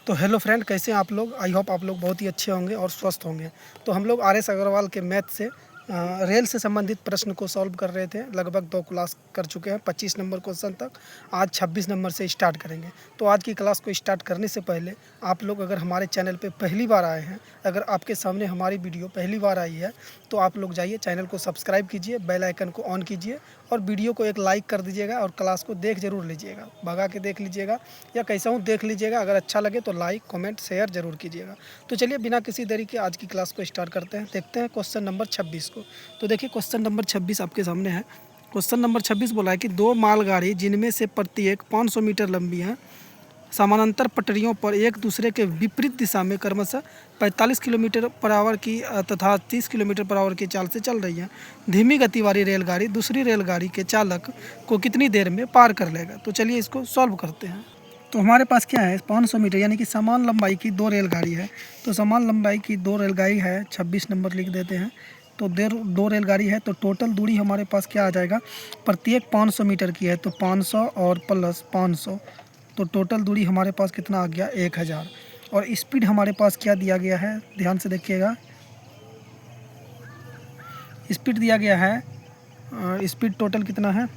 तो hello friend, कैसे हैं आप लोग। आई होप आप लोग बहुत ही अच्छे होंगे और स्वस्थ होंगे। तो हम लोग आर एस अग्रवाल के मैथ से रेल से संबंधित प्रश्न को सॉल्व कर रहे थे। लगभग 2 क्लास कर चुके हैं, 25 नंबर क्वेश्चन तक। आज 26 नंबर से स्टार्ट करेंगे। तो आज की क्लास को स्टार्ट करने से पहले आप लोग अगर हमारे चैनल पे पहली बार आए हैं, अगर आपके सामने हमारी वीडियो पहली बार आई है, तो आप लोग जाइए चैनल को सब्सक्राइब कीजिए, बेल आइकन को ऑन कीजिए और वीडियो को एक लाइक कर दीजिएगा और क्लास को देख जरूर लीजिएगा, भगा के देख लीजिएगा या कैसा हूँ देख लीजिएगा। अगर अच्छा लगे तो लाइक कमेंट शेयर जरूर कीजिएगा। तो चलिए बिना किसी देरी के आज की क्लास को स्टार्ट करते हैं। देखते हैं क्वेश्चन नंबर 26 को। तो देखिए क्वेश्चन नंबर 26 आपके सामने है। क्वेश्चन नंबर 26 बोला है कि दो मालगाड़ी जिनमें से प्रत्येक 500 मीटर लंबी है, समानांतर पटरियों पर एक दूसरे के विपरीत दिशा में क्रमशः 45 किलोमीटर पर आवर की तथा 30 किलोमीटर पर आवर की चाल से चल रही है। धीमी गति वाली रेलगाड़ी दूसरी रेलगाड़ी के चालक को कितनी देर में पार कर लेगा। तो चलिए इसको सॉल्व करते हैं। तो हमारे पास क्या है, 500 मीटर यानी कि समान लंबाई की दो रेलगाड़ी है। तो समान लंबाई की दो रेलगाड़ी है, 26 नंबर लिख देते हैं। तो दो रेलगाड़ी है, तो टोटल दूरी हमारे पास क्या आ जाएगा, प्रत्येक 500 मीटर की है तो 500 और प्लस 500, तो टोटल दूरी हमारे पास कितना आ गया, 1000। और स्पीड हमारे पास क्या दिया गया है, ध्यान से देखिएगा। स्पीड दिया गया है, स्पीड टोटल कितना है,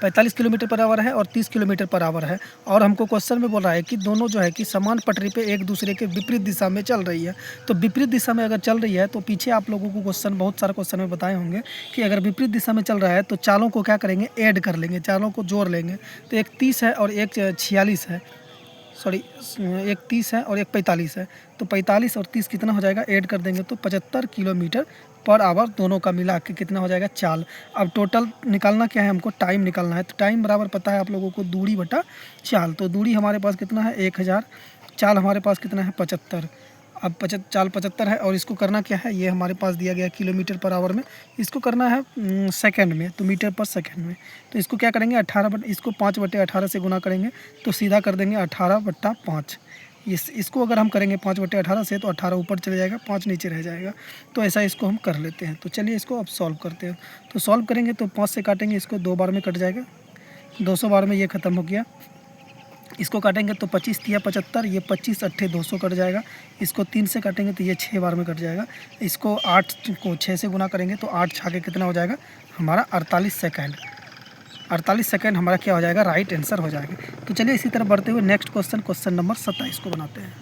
45 किलोमीटर पर आवर है और 30 किलोमीटर पर आवर है। और हमको क्वेश्चन में बोल रहा है कि दोनों जो है कि समान पटरी पे एक दूसरे के विपरीत दिशा में चल रही है। तो विपरीत दिशा में अगर चल रही है तो पीछे आप लोगों को क्वेश्चन, बहुत सारे क्वेश्चन में बताए होंगे कि अगर विपरीत दिशा में चल रहा है तो चालों को क्या करेंगे, ऐड कर लेंगे, चालों को जोड़ लेंगे। तो एक 30 है और एक 46 है, सॉरी एक 30 है और एक 45 है। तो 45 और 30 कितना हो जाएगा, ऐड कर देंगे तो 75 किलोमीटर पर आवर दोनों का मिला के कितना हो जाएगा, चाल। अब टोटल निकालना क्या है, हमको टाइम निकालना है। तो टाइम बराबर पता है आप लोगों को, दूरी बटा चाल। तो दूरी हमारे पास कितना है, 1000। चाल हमारे पास कितना है, 75। अब चाल 75 है और इसको करना क्या है, ये हमारे पास दिया गया किलोमीटर पर आवर में, इसको करना है सेकंड में, तो मीटर पर सेकंड में। तो इसको क्या करेंगे, 18 इसको 5/18 से गुना करेंगे तो सीधा कर देंगे 18/5। इसको अगर हम करेंगे 5/18 से तो 18 ऊपर चले जाएगा, 5 नीचे रह जाएगा। तो ऐसा इसको हम कर लेते हैं। तो चलिए इसको अब सॉल्व करते हैं। तो सॉल्व करेंगे तो 5 से काटेंगे, इसको 2 बार में कट जाएगा, 200 बार में ये ख़त्म हो गया। इसको काटेंगे तो 25 तिया 75, ये 25 अट्ठे 200 कट जाएगा। इसको 3 से काटेंगे तो ये 6 बार में कट जाएगा। इसको 8 को 6 से गुना करेंगे तो 8 छाके कितना हो जाएगा हमारा, 48 सेकंड। 48 सेकंड हमारा क्या हो जाएगा, राइट आंसर हो जाएगा। तो चलिए इसी तरह बढ़ते हुए नेक्स्ट क्वेश्चन, क्वेश्चन नंबर 27 को बनाते हैं।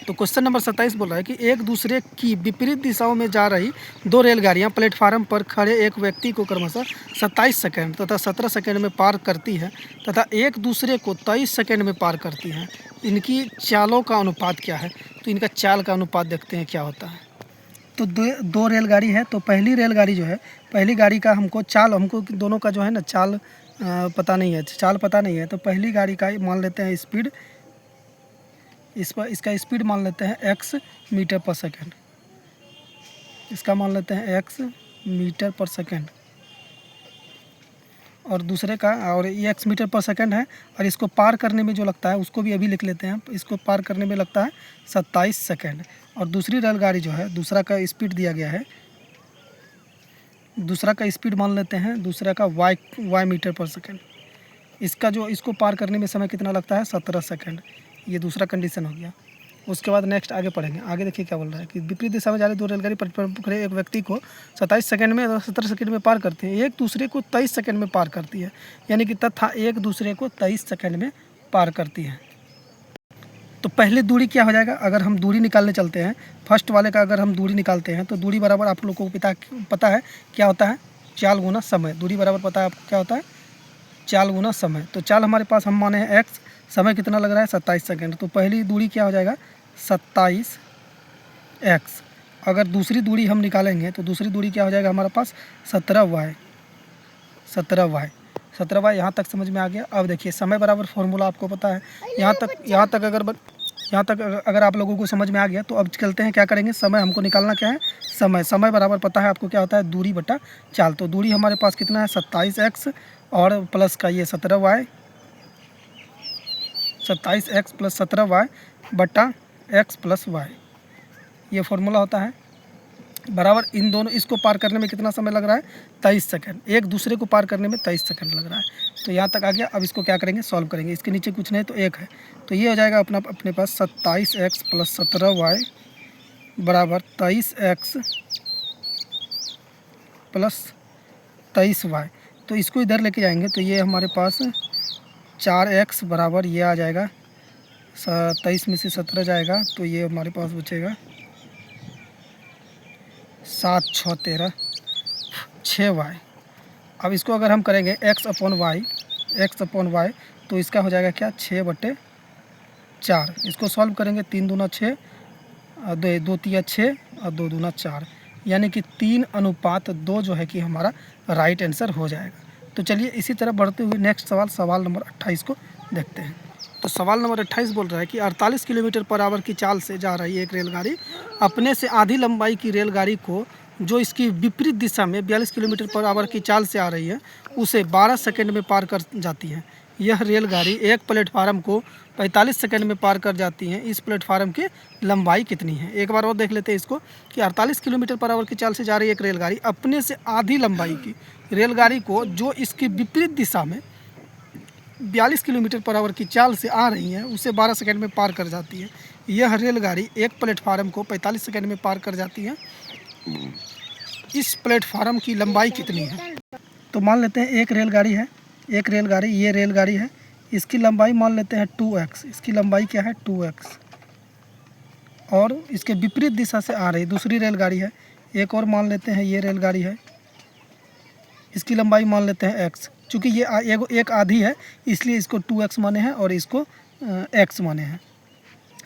तो क्वेश्चन नंबर 27 बोल रहा है कि एक दूसरे की विपरीत दिशाओं में जा रही दो रेलगाड़ियां प्लेटफार्म पर खड़े एक व्यक्ति को क्रमशः 27 सेकंड तथा 17 सेकंड में पार करती है तथा एक दूसरे को 23 सेकंड में पार करती हैं। इनकी चालों का अनुपात क्या है। तो इनका चाल का अनुपात देखते हैं क्या होता है। तो दो रेलगाड़ी है, तो पहली रेलगाड़ी जो है, पहली गाड़ी का हमको चाल, हमको दोनों का जो है ना चाल पता नहीं है, चाल पता नहीं है। तो पहली गाड़ी का मान लेते हैं स्पीड, इसका स्पीड मान लेते हैं x मीटर पर सेकंड, इसका मान लेते हैं x मीटर पर सेकंड। और दूसरे का, और ये x मीटर पर सेकंड है। और इसको पार करने में जो लगता है उसको भी अभी लिख लेते हैं। इसको पार करने में लगता है 27 सेकंड। और दूसरी रेलगाड़ी जो है, दूसरा का स्पीड दिया गया है, दूसरा का स्पीड मान लेते हैं, दूसरा का y मीटर पर सेकंड। इसका जो, इसको पार करने में समय कितना लगता है, 17 सेकंड। ये दूसरा कंडीशन हो गया। उसके बाद नेक्स्ट आगे पढ़ेंगे। आगे देखिए क्या बोल रहा है कि विपरीत दिशा में जा रही दो रेलगाड़ी पकड़े एक व्यक्ति को 27 सेकंड में और 17 सेकंड में पार करती है, एक दूसरे को 23 सेकंड में पार करती है, यानी कि तथा एक दूसरे को 23 सेकंड में पार करती है। तो पहले दूरी क्या हो जाएगा, अगर हम दूरी निकालने चलते हैं, फर्स्ट वाले का अगर हम दूरी निकालते हैं तो दूरी बराबर आप लोगों को पता है क्या होता है, चाल गुना समय। दूरी बराबर पता है आपको क्या होता है, चाल गुना समय। तो चाल हमारे पास हम माने हैं x, समय कितना लग रहा है 27 सेकंड। तो पहली दूरी क्या हो जाएगा, 27x। अगर दूसरी दूरी हम निकालेंगे तो दूसरी दूरी क्या हो जाएगा हमारे पास, 17y। 17y यहाँ तक समझ में आ गया। अब देखिए समय बराबर फॉर्मूला आपको पता है, यहाँ तक अगर आप लोगों को समझ में आ गया तो अब चलते हैं क्या करेंगे, समय हमको निकालना क्या है, समय बराबर पता है आपको क्या होता है, दूरी बटा चाल। तो दूरी हमारे पास कितना है, 27x और प्लस का ये 17y, 27x प्लस 17y बटा x प्लस y, ये फॉर्मूला होता है। बराबर इन दोनों, इसको पार करने में कितना समय लग रहा है, 23 सेकंड, एक दूसरे को पार करने में 23 सेकंड लग रहा है। तो यहाँ तक आ गया। अब इसको क्या करेंगे, सॉल्व करेंगे। इसके नीचे कुछ नहीं तो एक है, तो ये हो जाएगा अपने पास 27x + 17y बराबर 23x + 23y। तो इसको इधर लेके जाएंगे तो ये हमारे पास 4x बराबर ये आ जाएगा, 23 में से 17 जाएगा तो ये हमारे पास बचेगा 7 6 13 6y। अब इसको अगर हम करेंगे x/y तो इसका हो जाएगा क्या, 6/4। इसको सॉल्व करेंगे, 3 दूना 6, 2 तिया 6 और 2 दूना 4, यानी कि 3:2 जो है कि हमारा राइट आंसर हो जाएगा। तो चलिए इसी तरह बढ़ते हुए नेक्स्ट सवाल नंबर 28 को देखते हैं। तो सवाल नंबर 28 बोल रहा है कि 48 किलोमीटर/आवर की चाल से जा रही एक रेलगाड़ी अपने से आधी लंबाई की रेलगाड़ी को, जो इसकी विपरीत दिशा में 42 किलोमीटर/आवर की चाल से आ रही है, उसे 12 सेकंड में पार कर जाती है। यह रेलगाड़ी एक प्लेटफार्म को 45 सेकंड में पार कर जाती है। इस प्लेटफार्म की लंबाई कितनी है। एक बार और देख लेते हैं इसको कि 48 किलोमीटर/आवर की चाल से जा रही एक रेलगाड़ी अपने से आधी लंबाई की रेलगाड़ी को, जो इसकी विपरीत दिशा में 42 किलोमीटर/आवर की चाल से आ रही है, उसे 12 सेकंड में पार कर जाती है। यह रेलगाड़ी एक प्लेटफार्म को 45 सेकंड में पार कर जाती है। इस प्लेटफार्म की लंबाई कितनी है। तो मान लेते हैं एक रेलगाड़ी है, ये रेलगाड़ी है, इसकी लंबाई मान लेते हैं 2x। इसकी लंबाई क्या है, 2x। और इसके विपरीत दिशा से आ रही दूसरी रेलगाड़ी है, एक और मान लेते हैं ये रेलगाड़ी है, इसकी लंबाई मान लेते हैं x। चूँकि ये एक आधी है इसलिए इसको 2x माने हैं और इसको x माने हैं।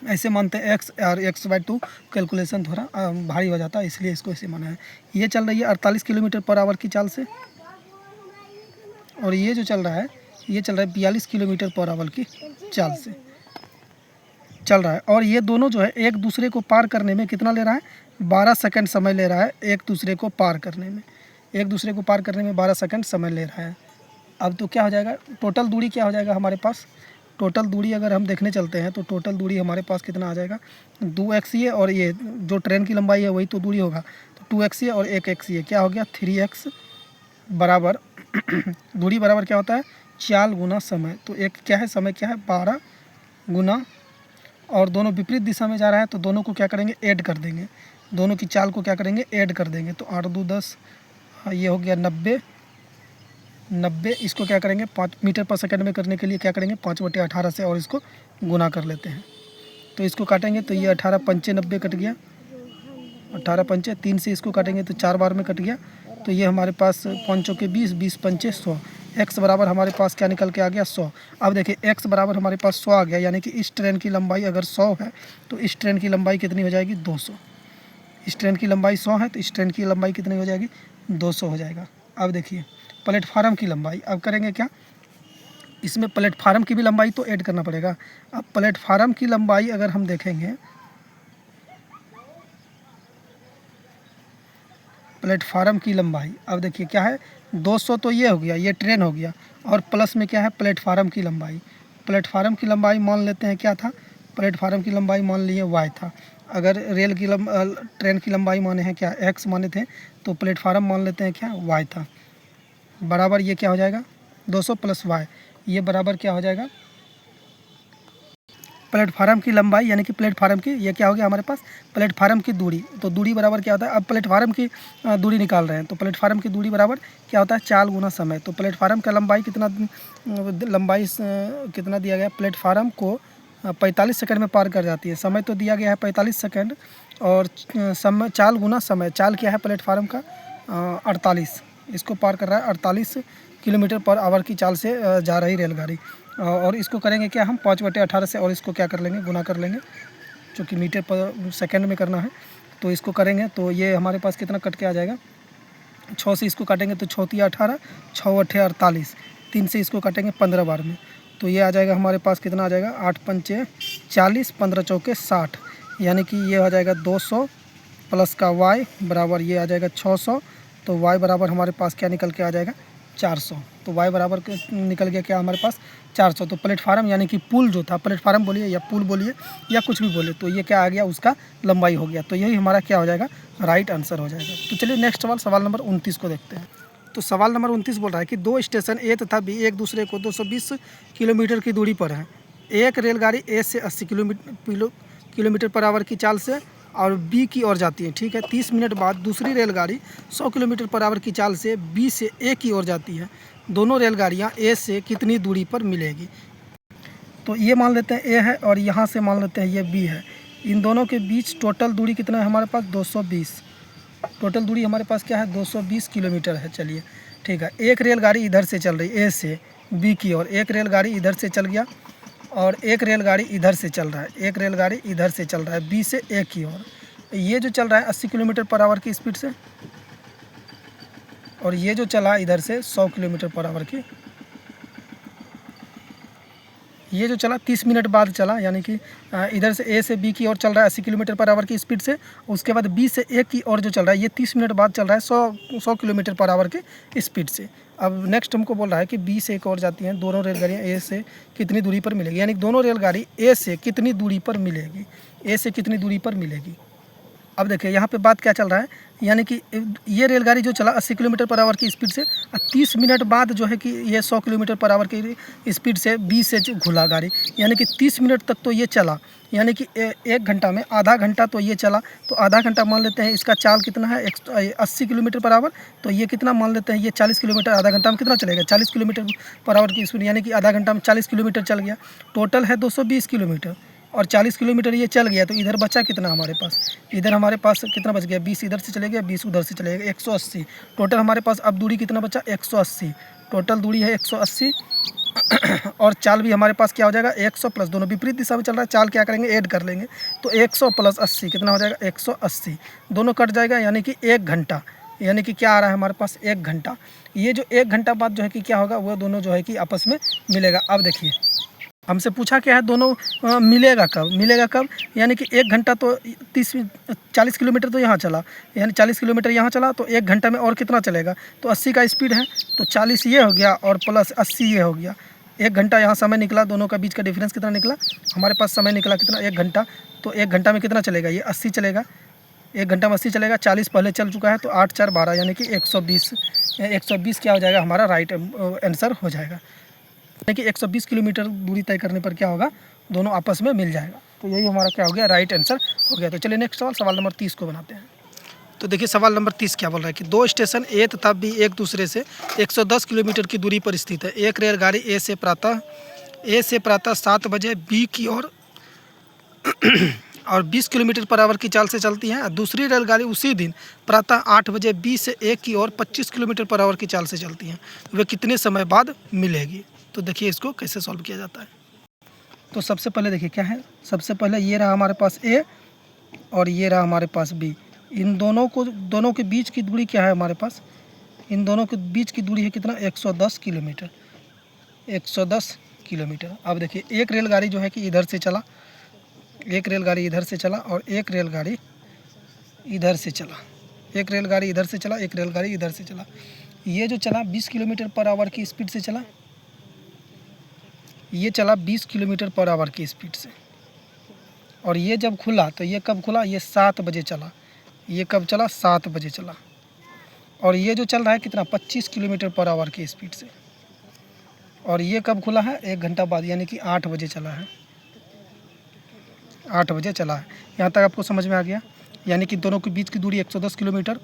ऐसे मानते हैं x और x/2 कैलकुलेशन थोड़ा भारी हो जाता है, इसलिए इसको ऐसे माना है। ये चल रही है 48 किलोमीटर/आवर की चाल से, और ये जो चल रहा है ये चल रहा है 42 किलोमीटर/आवर की चाल से चल रहा है। और ये दोनों जो है एक दूसरे को पार करने में कितना ले रहा है, 12 सेकंड समय ले रहा है। एक दूसरे को पार करने में 12 सेकंड समय ले रहा है। अब तो क्या हो जाएगा, टोटल दूरी क्या हो जाएगा हमारे पास, टोटल दूरी अगर हम देखने चलते हैं तो टोटल दूरी हमारे पास कितना आ जाएगा, 2x ये और ये जो ट्रेन की लंबाई है वही तो दूरी होगा। तो 2x ये और 1x ये क्या हो गया, 3x बराबर दूरी बराबर क्या होता है, चाल गुना समय। तो एक क्या है, समय क्या है, 12 गुना, और दोनों विपरीत दिशा में जा रहा है तो दोनों को क्या करेंगे, ऐड कर देंगे। दोनों की चाल को क्या करेंगे, ऐड कर देंगे। तो 8 2 10, ये हो गया 90। इसको क्या करेंगे 5 मीटर/सेकंड में करने के लिए क्या करेंगे 5/18 से, और इसको गुना कर लेते हैं। तो इसको काटेंगे तो ये 18 पंचे 90 कट गया, 18 पंचे 3 से इसको काटेंगे तो 4 बार में कट गया। तो ये हमारे पास 5 चौके 20, 20 पंचे 100। x बराबर हमारे पास क्या निकल के आ गया, 100। अब देखिए x बराबर हमारे पास 100 आ गया, यानी कि इस ट्रेन की लंबाई अगर 100 है तो इस ट्रेन की लंबाई कितनी हो जाएगी, 200। इस ट्रेन की लंबाई 100 है तो इस ट्रेन की लंबाई कितनी हो जाएगी, 200 हो जाएगा। अब देखिए प्लेटफार्म की लंबाई, अब करेंगे क्या, इसमें प्लेटफार्म की भी लंबाई तो ऐड करना पड़ेगा। अब प्लेटफार्म की लंबाई अगर हम देखेंगे, प्लेटफार्म की लंबाई, अब देखिए क्या है, 200 तो ये हो गया, ये ट्रेन हो गया, और प्लस में क्या है प्लेटफार्म की लंबाई। प्लेटफार्म की लंबाई मान लेते हैं क्या था, प्लेटफार्म की लंबाई मान लिए y था। अगर ट्रेन की लंबाई माने हैं क्या, x माने थे, तो प्लेटफार्म मान लेते हैं क्या, y था। बराबर ये क्या हो जाएगा, 200 + y, ये बराबर क्या हो जाएगा, प्लेटफार्म की लंबाई यानी कि प्लेटफार्म की, ये क्या हो गया हमारे पास, प्लेटफार्म की दूरी। तो दूरी बराबर क्या होता है, अब प्लेटफार्म की दूरी निकाल रहे हैं तो प्लेटफार्म की दूरी बराबर क्या होता है, चाल गुना समय। तो प्लेटफार्म का लंबाई कितना दिया गया, प्लेटफार्म को 45 सेकंड में पार कर जाती है। समय तो दिया गया है 45 सेकंड, और समय चाल गुना समय, चाल क्या है प्लेटफार्म का 48, इसको पार कर रहा है 48 किलोमीटर/आवर की चाल से जा रही रेलगाड़ी। और इसको करेंगे क्या हम 5/18 से, और इसको क्या कर लेंगे, गुना कर लेंगे, क्योंकि मीटर/सेकंड में करना है। तो इसको करेंगे तो ये हमारे पास कितना कट के आ जाएगा, 6 से इसको काटेंगे तो 6 तिया 18, 6 8 48, 3 से इसको काटेंगे 15 बार में। तो ये आ जाएगा हमारे पास कितना आ जाएगा, 8 पंचे 40, 15 चौके 60, यानी कि ये आ जाएगा 200 प्लस का y बराबर ये आ जाएगा 600। तो y बराबर हमारे पास क्या निकल के आ जाएगा, 400। तो y बराबर निकल गया क्या हमारे पास, 400। तो प्लेटफार्म यानी कि पुल जो था, प्लेटफार्म बोलिए या पुल बोलिए या कुछ भी बोले, तो ये क्या आ गया, उसका लंबाई हो गया। तो यही हमारा क्या हो जाएगा, राइट आंसर हो जाएगा। तो चलिए नेक्स्ट सवाल नंबर 29 को देखते हैं। तो सवाल नंबर 29 बोल रहा है कि दो स्टेशन ए तथा बी एक दूसरे को 220 किलोमीटर की दूरी पर है। एक रेलगाड़ी ए से 80 किलोमीटर पर आवर की चाल से और बी की ओर जाती है, ठीक है। 30 मिनट बाद दूसरी रेलगाड़ी 100 किलोमीटर पर आवर की चाल से बी से ए की ओर जाती है। दोनों रेलगाड़ियाँ ए से कितनी दूरी पर मिलेगी? तो ये मान लेते हैं ए है और यहाँ से मान लेते हैं ये बी है। इन दोनों के बीच टोटल दूरी कितना है हमारे पास? 220। टोटल दूरी हमारे पास क्या है? 220 किलोमीटर है। चलिए ठीक है। एक रेलगाड़ी इधर से चल रही है ए से बी की ओर, एक रेलगाड़ी इधर से चल गया और एक रेलगाड़ी इधर से चल रहा है, एक रेलगाड़ी इधर से चल रहा है बी से ए की ओर। ये जो चल रहा है 80 किलोमीटर पर आवर की स्पीड से और ये जो चला इधर से 100 किलोमीटर पर आवर की, ये जो चला 30 मिनट बाद चला, यानी कि इधर से ए से बी की ओर चल रहा है 80 किलोमीटर पर आवर की स्पीड से। उसके बाद बी से ए की ओर जो चल रहा है ये 30 मिनट बाद चल रहा है 100 किलोमीटर पर आवर की स्पीड से। अब नेक्स्ट हमको बोल रहा है कि बी से एक और जाती हैं, दोनों रेलगाड़ियाँ ए से कितनी दूरी पर मिलेगी, यानी दोनों रेलगाड़ी ए से कितनी दूरी पर मिलेगी, ए से कितनी दूरी पर मिलेगी। अब देखिए यहाँ पे बात क्या चल रहा है, यानी कि ये रेलगाड़ी जो चला 80 किलोमीटर पर आवर की स्पीड से 30 मिनट बाद जो है कि ये 100 किलोमीटर पर आवर की स्पीड से बी से घुला गाड़ी, यानी कि 30 मिनट तक तो ये चला, यानी कि एक घंटा में आधा घंटा तो ये चला। तो आधा घंटा मान लेते हैं इसका चाल कितना है 80 किलोमीटर पर आवर, तो ये कितना मान लेते हैं ये 40 किलोमीटर आधा घंटा में कितना चलेगा 40 किलोमीटर पर आवर की स्पीड, यानी कि आधा घंटा में 40 किलोमीटर चल गया। टोटल है 220 किलोमीटर और 40 किलोमीटर ये चल गया, तो इधर बचा कितना हमारे पास? इधर हमारे पास कितना बच गया? 20 इधर से चले गया, 20 उधर से चले गया, 180। टोटल हमारे पास अब दूरी कितना बचा? 180। टोटल दूरी है 180 और चाल भी हमारे पास क्या हो जाएगा? 100 प्लस, दोनों विपरीत दिशा में चल रहा है, चाल क्या करेंगे? ऐड कर लेंगे। तो 100 प्लस 80 कितना हो जाएगा? 180। दोनों कट जाएगा, यानी कि 1 घंटा, यानी कि क्या आ रहा है हमारे पास? 1 घंटा। ये जो 1 घंटा बाद जो है कि क्या होगा, वो दोनों जो है कि आपस में मिलेगा। अब देखिए हमसे पूछा क्या है, दोनों मिलेगा कब? मिलेगा कब? यानी कि 1 घंटा तो 40 किलोमीटर तो यहाँ चला, यानी 40 किलोमीटर यहाँ चला, तो 1 घंटा में और कितना चलेगा? तो 80 का स्पीड है, तो 40 ये हो गया और प्लस 80 ये हो गया। 1 घंटा यहाँ समय निकला, दोनों का बीच का डिफरेंस कितना निकला हमारे पास? समय निकला कितना? 1 घंटा। तो 1 घंटा में कितना चलेगा? ये 80 चलेगा, 1 घंटा में 80 चलेगा। 40 पहले चल चुका है, तो 8 4 12, यानी कि 120 क्या हो जाएगा हमारा? राइट आंसर हो जाएगा। यानी कि 120 किलोमीटर दूरी तय करने पर क्या होगा? दोनों आपस में मिल जाएगा। तो यही हमारा क्या हो गया? राइट आंसर हो गया। तो चलिए नेक्स्ट सवाल नंबर 30 को बनाते हैं। तो देखिए सवाल नंबर 30 क्या बोल रहा है कि दो स्टेशन ए तथा बी एक दूसरे से 110 किलोमीटर की दूरी पर स्थित है। एक रेलगाड़ी ए से प्रातः 7 बजे बी की ओर और 20 किलोमीटर पर आवर की चाल से चलती है। दूसरी रेलगाड़ी उसी दिन प्रातः 8 बजे बी से ए की ओर 25 किलोमीटर पर आवर की चाल से चलती हैं। वे कितने समय बाद मिलेगी? तो देखिए इसको कैसे सॉल्व किया जाता है। तो सबसे पहले देखिए क्या है, सबसे पहले ये रहा हमारे पास ए और ये रहा हमारे पास बी। इन दोनों के बीच की दूरी क्या है हमारे पास? इन दोनों के बीच की दूरी है कितना? 110 किलोमीटर, 110 किलोमीटर। अब देखिए एक रेलगाड़ी जो है कि इधर से चला, एक रेलगाड़ी इधर से चला और एक रेलगाड़ी इधर से चला, एक रेलगाड़ी इधर से चला, एक रेलगाड़ी इधर से चला। ये जो चला 20 किलोमीटर पर आवर की स्पीड से चला, ये चला 20 किलोमीटर पर आवर की स्पीड से। और ये जब खुला तो ये कब खुला? ये 7 बजे चला। ये कब चला? 7 बजे चला। और ये जो चल रहा है कितना? 25 किलोमीटर पर आवर की स्पीड से। और ये कब खुला है? 1 घंटा बाद, यानी कि 8 बजे चला है, 8 बजे चला है। यहाँ तक आपको समझ में आ गया? यानी कि दोनों के बीच की दूरी 110 किलोमीटर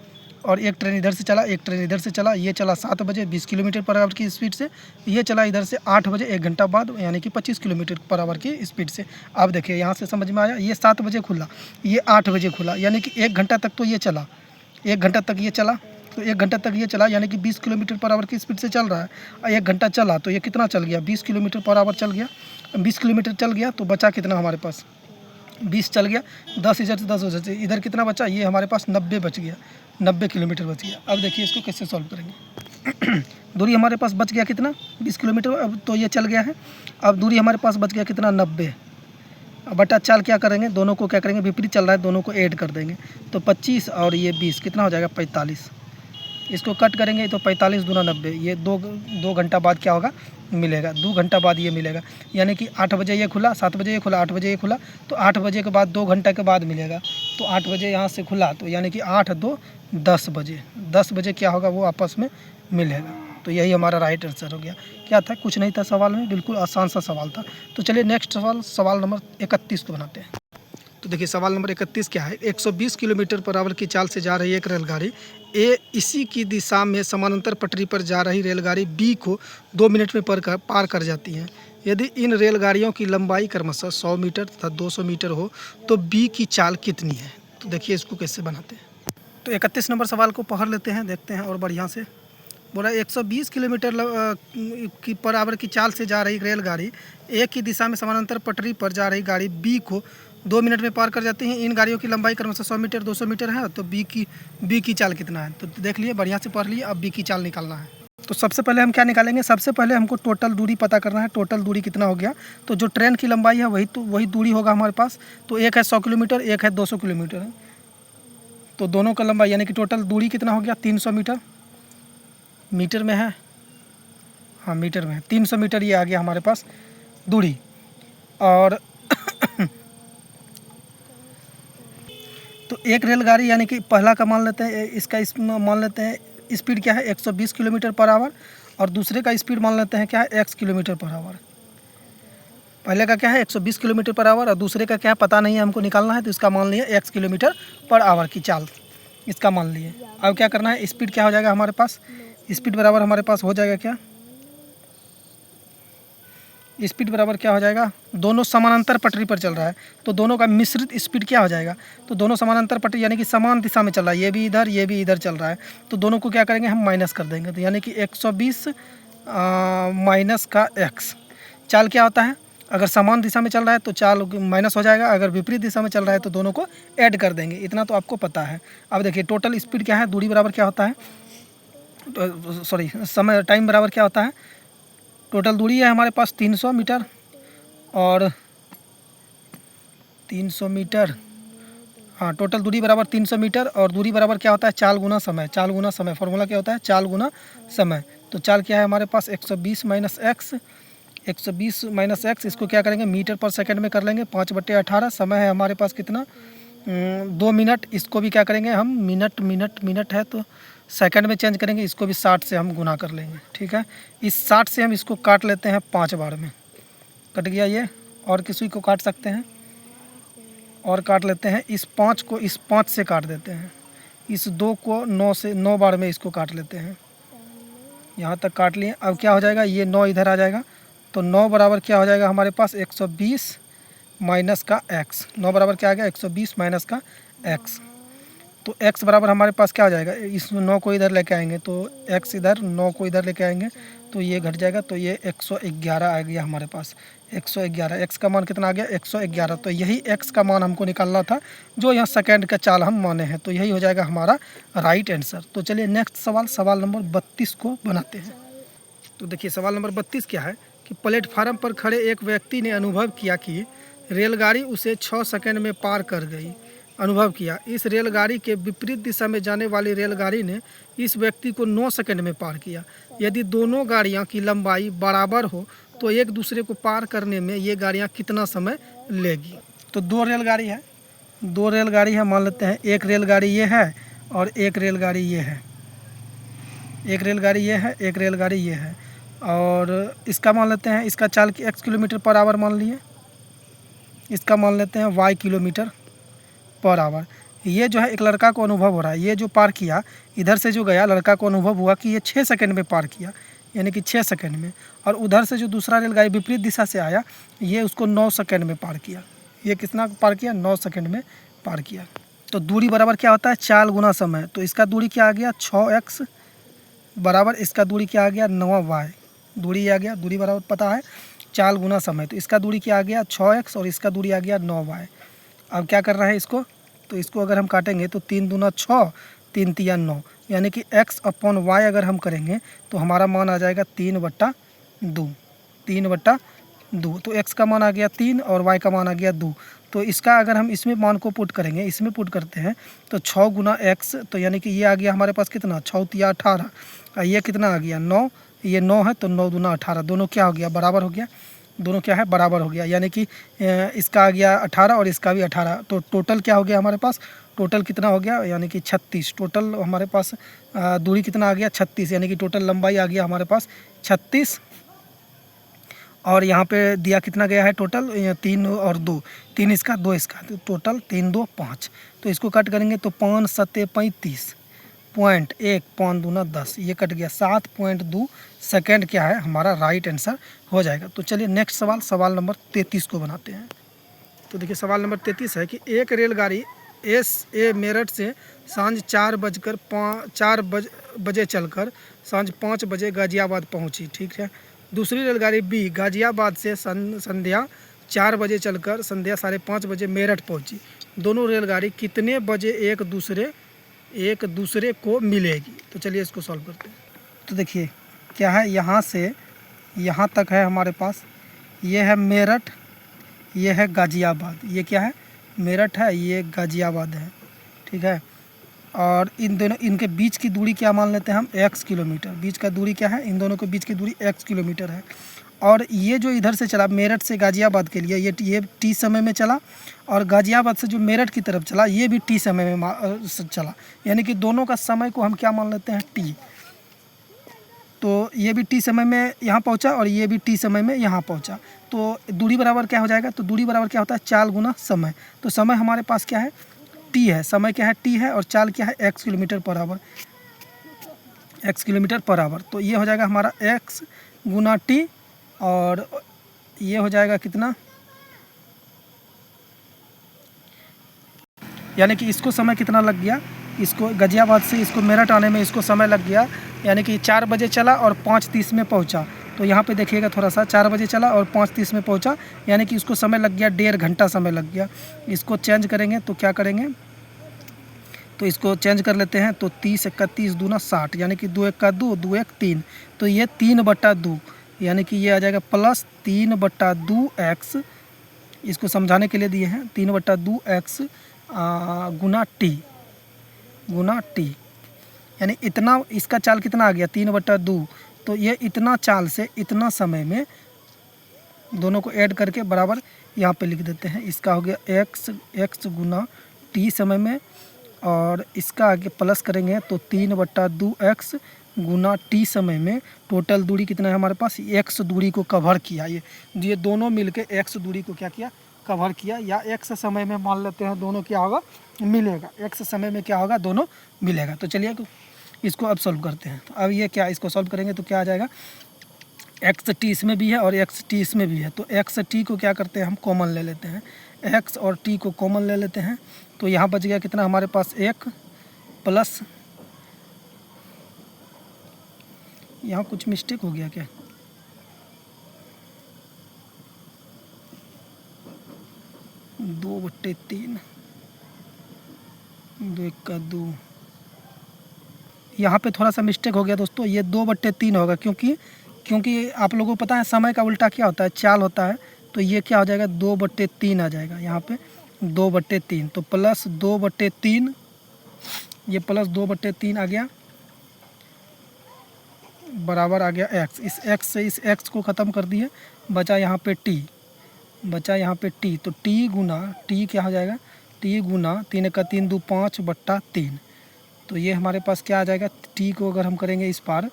और एक ट्रेन इधर से चला, एक ट्रेन इधर से चला। ये चला 7 बजे 20 किलोमीटर पर आवर की स्पीड से, ये चला इधर से 8 बजे 1 घंटा बाद, यानी कि 25 किलोमीटर पर आवर की स्पीड से। अब देखिए यहाँ से समझ में आया, ये 7 बजे खुला, ये 8 बजे खुला, यानी कि 1 घंटा तक तो ये चला, 1 घंटा तक ये चला, तो 1 घंटा तक ये चला, यानी कि 20 किलोमीटर पर आवर की स्पीड से चल रहा है। 1 घंटा चला तो ये कितना चल गया? 20 किलोमीटर पर आवर चल गया। 20 किलोमीटर चल गया तो बचा कितना हमारे पास? 20 चल गया, 10 इधर से 10 उधर से, इधर कितना बचा? ये हमारे पास 90 बच गया, 90 किलोमीटर बच गया। अब देखिए इसको कैसे सॉल्व करेंगे। दूरी हमारे पास बच गया कितना? 20 किलोमीटर, अब तो ये चल गया है। अब दूरी हमारे पास बच गया कितना? 90। अब बटा चाल क्या करेंगे? दोनों को क्या करेंगे? विपरीत चल रहा है, दोनों को ऐड कर देंगे। तो 25 और ये 20 कितना हो जाएगा? 45। इसको कट करेंगे तो 45 दूना 90, ये दो घंटा बाद क्या होगा मिलेगा, 2 घंटा बाद ये मिलेगा। यानी कि 8 बजे ये खुला, 7 बजे ये खुला, 8 बजे ये खुला, तो 8 बजे के बाद 2 घंटा के बाद मिलेगा। तो 8 बजे यहाँ से खुला, तो यानी कि 8 2 10 बजे, 10 बजे क्या होगा वो आपस में मिलेगा। तो यही हमारा राइट आंसर हो गया। क्या था, कुछ नहीं था सवाल में, बिल्कुल आसान सा सवाल था। तो चलिए नेक्स्ट सवाल नंबर 31 को बनाते हैं। तो देखिए सवाल नंबर 31 क्या है। 120 किलोमीटर पर आवर की चाल से जा रही एक रेलगाड़ी ए इसी की दिशा में समानांतर पटरी पर जा रही रेलगाड़ी बी को 2 मिनट में पार कर जाती है। यदि इन रेलगाड़ियों की लंबाई क्रमशः 100 मीटर तथा 200 मीटर हो तो बी की चाल कितनी है। तो देखिए इसको कैसे बनाते हैं। तो 31 नंबर सवाल को पढ़ लेते हैं, देखते हैं और बढ़िया से। बोला 120 किलोमीटर की पर आवर की चाल से जा रही रेलगाड़ी ए की दिशा में समानांतर पटरी पर जा रही गाड़ी बी को 2 मिनट में पार कर जाती हैं। इन गाड़ियों की लंबाई क्रमशः 100 मीटर 200 मीटर है। तो बी की चाल कितना है। तो देख लिए, बढ़िया से पढ़ लिए। अब बी की चाल निकालना है। तो सबसे पहले हम क्या निकालेंगे, सबसे पहले हमको टोटल दूरी पता करना है। टोटल दूरी कितना हो गया, तो जो ट्रेन की लंबाई है वही दूरी होगा हमारे पास। तो एक है 100 किलोमीटर, एक है 200 किलोमीटर है। तो दोनों का लंबाई यानी कि टोटल दूरी कितना हो गया, 300 मीटर। मीटर में है, हाँ मीटर में है, 300 मीटर ये आ गया हमारे पास दूरी। और तो एक रेलगाड़ी यानी कि पहला का मान लेते हैं, इसका मान लेते हैं स्पीड क्या है 120 किलोमीटर पर आवर, और दूसरे का स्पीड मान लेते हैं क्या है x किलोमीटर पर आवर। पहले का क्या है 120 किलोमीटर पर आवर और दूसरे का क्या है पता नहीं है, हमको निकालना है। तो इसका मान लिया x किलोमीटर पर आवर की चाल, इसका मान लिए। अब क्या करना है, स्पीड क्या हो जाएगा हमारे पास, स्पीड बराबर हमारे पास हो जाएगा क्या, स्पीड बराबर क्या हो जाएगा, दोनों समानांतर पटरी पर चल रहा है तो दोनों का मिश्रित स्पीड क्या हो जाएगा। तो दोनों समानांतर पटरी यानी कि समान दिशा में चल रहा है, ये भी इधर चल रहा है। तो दोनों को क्या करेंगे हम माइनस कर देंगे। तो यानी कि 120 माइनस का x, चाल क्या होता है, अगर समान दिशा में चल रहा है तो चाल माइनस हो जाएगा, अगर विपरीत दिशा में चल रहा है तो दोनों को ऐड कर देंगे। इतना तो आपको पता है। अब देखिए टोटल स्पीड क्या है, दूरी बराबर क्या होता है, सॉरी समय टाइम बराबर क्या होता है, टोटल दूरी है हमारे पास 300 मीटर और 300 मीटर, हाँ टोटल दूरी बराबर 300 मीटर और दूरी बराबर क्या होता है, चाल गुना समय। चाल गुना समय फॉर्मूला क्या होता है, चाल गुना समय। तो चाल क्या है हमारे पास 120 माइनस एक्स, 120 माइनस एक्स, इसको क्या करेंगे मीटर पर सेकंड में कर लेंगे 5/18। समय है हमारे पास कितना 2 मिनट, इसको भी क्या करेंगे हम मिनट है तो सेकंड में चेंज करेंगे, इसको भी 60 से हम गुना कर लेंगे। ठीक है, इस 60 से हम इसको काट लेते हैं 5 बार में, कट गया ये। और किसी को काट सकते हैं और काट लेते हैं, इस 5 को इस 5 से काट देते हैं, इस 2 को 9 बार में इसको काट लेते हैं। यहाँ तक काट लिए। अब क्या हो जाएगा, ये 9 इधर आ जाएगा तो 9 बराबर क्या हो जाएगा हमारे पास 120 माइनस का x। 9 बराबर क्या आ गया 120 माइनस का x। तो x बराबर हमारे पास क्या हो जाएगा, इस 9 को इधर लेके आएंगे तो x इधर, 9 को इधर लेके आएंगे तो ये घट जाएगा। तो ये 111 आ गया हमारे पास, 111। x का मान कितना आ गया 111। तो यही x का मान हमको निकालना था जो यहाँ सेकंड का चाल हम माने हैं। तो यही हो जाएगा हमारा राइट आंसर। तो चलिए नेक्स्ट सवाल नंबर 32 को बनाते हैं। तो देखिए सवाल नंबर 32 क्या है कि प्लेटफार्म पर खड़े एक व्यक्ति ने अनुभव किया कि रेलगाड़ी उसे 6 सेकंड में पार कर गई। अनुभव किया, इस रेलगाड़ी के विपरीत दिशा में जाने वाली रेलगाड़ी ने इस व्यक्ति को 9 सेकंड में पार किया। यदि दोनों गाड़ियां की लंबाई बराबर हो तो एक दूसरे को पार करने में ये गाड़ियां कितना समय लेगी। तो 2 रेलगाड़ी है, 2 रेलगाड़ी है मान लेते हैं। एक रेलगाड़ी ये है और एक रेलगाड़ी ये है, एक रेलगाड़ी ये है, एक रेलगाड़ी ये है। और इसका मान लेते हैं, इसका चाल की x किलोमीटर पर आवर मान लिए, इसका मान लेते हैं y किलोमीटर पर आवर। ये जो है एक लड़का को अनुभव हो रहा है, ये जो पार किया इधर से जो गया लड़का को अनुभव हुआ कि ये 6 सेकंड में पार किया, यानी कि 6 सेकंड में। और उधर से जो दूसरा रेलगाड़ी विपरीत दिशा से आया ये उसको 9 सेकंड में पार किया। ये कितना पार किया, 9 सेकंड में पार किया। तो दूरी बराबर क्या होता है, चाल गुना समय। तो इसका दूरी क्या आ गया 6x बराबर इसका दूरी क्या आ गया 9y। दूरी आ गया, दूरी बराबर पता है चाल गुना समय। तो इसका दूरी क्या आ गया 6x और इसका दूरी आ गया 9y। अब क्या कर रहा है इसको, तो इसको अगर हम काटेंगे तो 3 दूना 6, 3 तिया 9, यानी कि x अपॉन y अगर हम करेंगे तो हमारा मान आ जाएगा 3/2, 3/2। तो x का मान आ गया 3 और y का मान आ गया 2। तो इसका अगर हम इसमें मान को पुट करेंगे, इसमें पुट करते हैं तो 6 गुना x, तो यानी कि ये आ गया हमारे पास कितना 6 तिया 18, ये कितना आ गया 9, ये 9 है तो 9 दूना 18, दोनों क्या हो गया बराबर हो गया, दोनों क्या है बराबर हो गया, यानी कि इसका आ गया 18 और इसका भी 18, तो टोटल क्या हो गया हमारे पास, टोटल कितना हो गया यानी कि 36, टोटल हमारे पास दूरी कितना आ गया 36, यानी कि टोटल लंबाई आ गया हमारे पास 36। और यहाँ पे दिया कितना गया है टोटल 3 और 2, 3 इसका 2 इसका, तो टोटल 3 2 5, तो इसको कट करेंगे तो 5 7 35 पॉइंट 1 5 दूना 10, ये कट गया 7.2 सेकेंड क्या है हमारा राइट आंसर हो जाएगा। तो चलिए नेक्स्ट सवाल, सवाल नंबर 33 को बनाते हैं। तो देखिए सवाल नंबर 33 है कि एक रेलगाड़ी ए मेरठ से सांझ 4 बजे चलकर सांझ 5 बजे गाज़ियाबाद पहुंची, ठीक है। दूसरी रेलगाड़ी बी गाज़ियाबाद से संध्या 4 बजे चलकर संध्या 5:30 बजे मेरठ पहुंची। दोनों रेलगाड़ी कितने बजे एक दूसरे को मिलेगी? तो चलिए इसको सॉल्व करते हैं। तो देखिए क्या है, यहाँ से यहाँ तक है हमारे पास, ये है मेरठ, ये है गाज़ियाबाद, ये क्या है मेरठ है, ये गाज़ियाबाद है, ठीक है। और इन दोनों इनके बीच की दूरी क्या मान लेते हैं हम x किलोमीटर, बीच का दूरी क्या है, इन दोनों के बीच की दूरी x किलोमीटर है। और ये जो इधर से चला मेरठ से गाज़ियाबाद के लिए ये टी समय में चला, और गाज़ियाबाद से जो मेरठ की तरफ चला ये भी टी समय में चला, यानी कि दोनों का समय को हम क्या मान लेते हैं टी। तो ये भी टी समय में यहाँ पहुँचा और ये भी टी समय में यहाँ पहुँचा, तो दूरी बराबर क्या हो जाएगा, तो दूरी बराबर क्या होता है 4 गुना समय। तो समय हमारे पास क्या है टी है, समय क्या है टी है, और चाल क्या है x kilometre per our, x kilometre per our. तो ये हो जाएगा हमारा x गुना टी, और ये हो जाएगा कितना, यानी कि इसको समय कितना लग गया, इसको गाज़ियाबाद से इसको मेरठ आने में इसको समय लग गया, यानी कि 4 बजे चला और 5:30 में पहुंचा। तो यहाँ पे देखिएगा थोड़ा सा, 4 बजे चला और 5:30 में पहुंचा, यानी कि उसको समय लग गया 1.5 घंटा समय लग गया। इसको चेंज करेंगे तो क्या करेंगे, तो इसको चेंज कर लेते हैं, तो 30 31 दूना 60, यानी कि 2 1 का 2 2 1 3, तो ये 3/2, यानी कि ये आ जाएगा प्लस 3/2x, इसको समझाने के लिए दिए हैं 3/2x गुना टी, यानी इतना, इसका चाल कितना आ गया 3/2, तो ये इतना चाल से इतना समय में दोनों को ऐड करके बराबर यहाँ पे लिख देते हैं। इसका हो गया x गुना टी समय में, और इसका आगे प्लस करेंगे तो 3/2x गुना टी समय में। टोटल दूरी कितना है हमारे पास, x दूरी को कवर किया, ये दोनों मिलके x दूरी को क्या किया कवर किया, या x समय में मान लेते हैं दोनों क्या होगा मिलेगा, x समय में क्या होगा दोनों मिलेगा। तो चलिए इसको अब सॉल्व करते हैं। तो अब ये क्या, इसको सॉल्व करेंगे तो क्या आ जाएगा, एक्स टी इसमें भी है और एक्स टी इसमें भी है, तो एक्स टी को क्या करते हैं हम कॉमन ले लेते हैं, एक्स और टी को कॉमन ले लेते हैं। तो यहाँ बच गया कितना हमारे पास 1 प्लस, यहाँ कुछ मिस्टेक हो गया क्या, दो बट्टे 3, 2 1 का 2, यहाँ पे थोड़ा सा मिस्टेक हो गया दोस्तों, ये 2/3 होगा, क्योंकि आप लोगों को पता है समय का उल्टा क्या होता है चाल होता है, तो ये क्या हो जाएगा 2/3 आ जाएगा, यहाँ पे 2/3, तो प्लस 2/3, ये प्लस 2/3 आ गया, बराबर आ गया x। इस x से इस x को ख़त्म कर दिए, बचा यहाँ पे t, तो t गुना t क्या हो जाएगा, t गुना 3 का 3 2 5/3, तो ये हमारे पास क्या आ जाएगा, t को अगर हम करेंगे इस पार,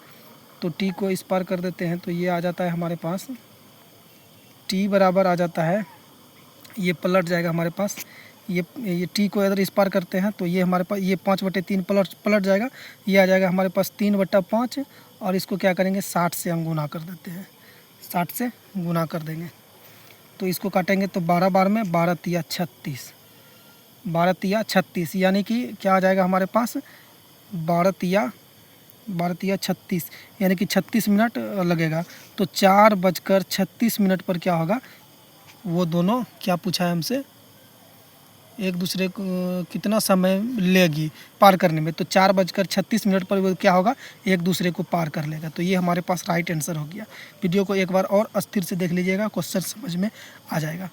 तो t को इस पार कर देते हैं, तो ये आ जाता है हमारे पास t बराबर आ जाता है, ये पलट जाएगा हमारे पास, ये t को अगर इस पार करते हैं तो ये हमारे पास ये 5/3 पलट जाएगा, ये आ जाएगा हमारे पास 3/5, और इसको क्या करेंगे 60 से हम गुना कर देते हैं, 60 से गुना कर देंगे, तो इसको काटेंगे तो 12 बार में 12 तिया 36, 12 तिया 36, यानी कि क्या आ जाएगा हमारे पास 12 तिया 36, यानी कि 36 मिनट लगेगा। तो 4:36 पर क्या होगा, वो दोनों क्या पूछा है हमसे, एक दूसरे को कितना समय लेगी पार करने में, तो 4:36 पर वो क्या होगा एक दूसरे को पार कर लेगा। तो ये हमारे पास राइट आंसर हो गया। वीडियो को एक बार और अस्थिर से देख लीजिएगा, क्वेश्चन समझ में आ जाएगा।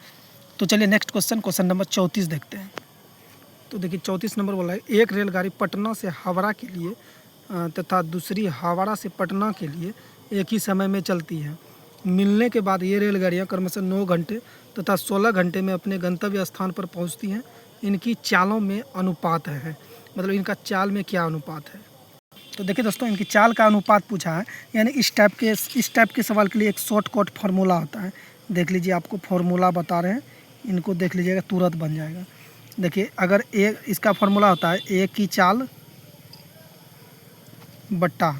तो चलिए नेक्स्ट क्वेश्चन नंबर 34 देखते हैं। तो देखिए 34 नंबर बोला है, एक रेलगाड़ी पटना से हावड़ा के लिए तथा दूसरी हावड़ा से पटना के लिए एक ही समय में चलती है। मिलने के बाद ये रेलगाड़ियाँ क्रमशः 9 घंटे तथा 16 घंटे में अपने गंतव्य स्थान पर पहुँचती हैं। इनकी चालों में अनुपात है, मतलब इनका चाल में क्या अनुपात है। तो देखिए दोस्तों, इनकी चाल का अनुपात पूछा है, यानी इस टाइप के सवाल के लिए एक शॉर्टकट फार्मूला होता है। देख लीजिए, आपको फार्मूला बता रहे हैं, इनको देख लीजिएगा, तुरंत बन जाएगा। देखिए, अगर इसका फार्मूला होता है ए की चाल बट्टा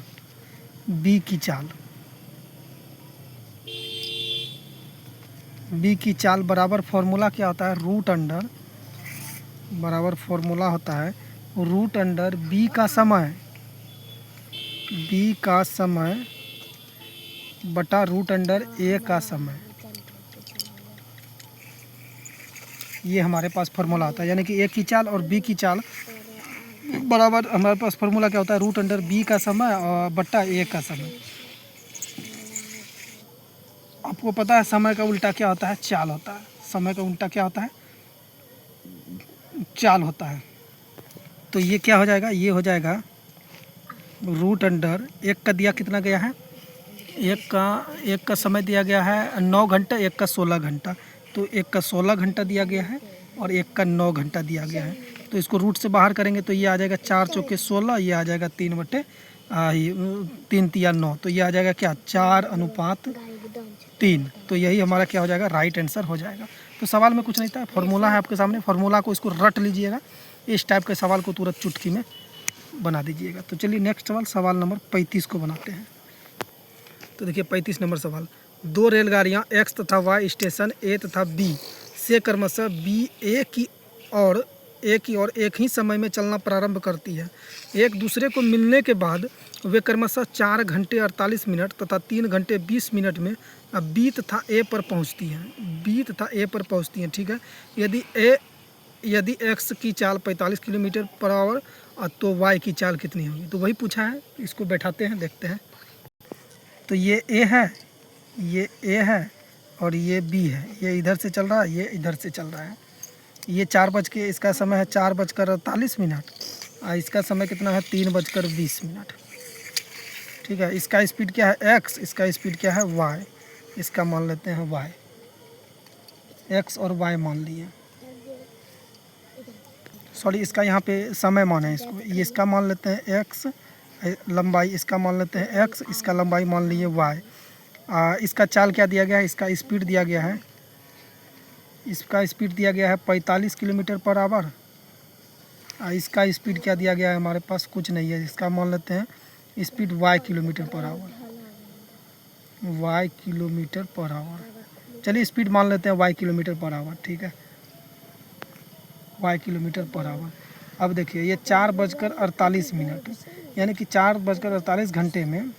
बी की चाल, बी की चाल बराबर फार्मूला क्या होता है, रूट अंडर, बराबर फार्मूला होता है रूट अंडर बी का समय, बी का समय बटा रूट अंडर ए का समय। ये हमारे पास फार्मूला आता है, यानी कि ए की चाल और बी की चाल बराबर हमारे पास फार्मूला क्या होता है, रूट अंडर बी का समय और बट्टा ए का समय। आपको पता है समय का उल्टा क्या होता है, चाल होता है। समय का उल्टा क्या होता है, चाल होता है। तो ये क्या हो जाएगा, ये हो जाएगा रूट अंडर, एक का दिया कितना गया है, एक का समय दिया गया है 9 घंटा, एक का 16 घंटा। तो एक का 16 घंटा दिया गया है और एक का 9 घंटा दिया गया है। तो इसको रूट से बाहर करेंगे तो ये आ जाएगा 4 चौके 16, ये आ जाएगा 3 तिया 9। तो ये आ जाएगा क्या, 4:3। तो यही हमारा क्या हो जाएगा, राइट आंसर हो जाएगा। तो सवाल में कुछ नहीं था, फार्मूला है आपके सामने, फार्मूला को इसको रट लीजिएगा। इस टाइप के सवाल को तुरंत चुटकी में बना दीजिएगा। तो चलिए नेक्स्ट सवाल नंबर 35 को बनाते हैं। तो देखिए 35 नंबर सवाल, 2 रेलगाड़ियाँ एक्स तथा वाई स्टेशन ए तथा बी से क्रमशः बी ए की और एक ही समय में चलना प्रारंभ करती है। एक दूसरे को मिलने के बाद वे क्रमशः 4 घंटे 48 मिनट तथा 3 घंटे 20 मिनट में बी तथा ए पर पहुंचती हैं, ठीक है। यदि एक्स की चाल 45 किलोमीटर पर आवर तो वाई की चाल कितनी होगी। तो वही पूछा है, इसको बैठाते हैं, देखते हैं। तो ये ए है और ये बी है, ये इधर से चल रहा है, ये इधर से चल रहा है। ये 4 बज के, इसका समय है 4:48 और इसका समय कितना है 3:20। ठीक है। इसका स्पीड क्या है एक्स, इसका स्पीड क्या है वाई, इसका मान लेते हैं वाई, एक्स और वाई मान लिए। सॉरी, इसका यहाँ पे समय मान है, इसका मान लेते हैं एक्स, लंबाई इसका मान लेते हैं एक्स, इसका लंबाई मान लिए वाई। इसका चाल क्या दिया गया है, इसका स्पीड दिया गया है, इसका स्पीड दिया गया है 45 किलोमीटर पर आवर। इसका स्पीड क्या दिया गया है हमारे पास, कुछ नहीं है। इसका मान लेते हैं speed y kilometre per hour, y kilometre per hour. चलिए स्पीड मान लेते हैं वाई किलोमीटर पर आवर, ठीक है, वाई किलोमीटर पर आवर। अब देखिए ये 4:48, यानी कि 4:48 घंटे में,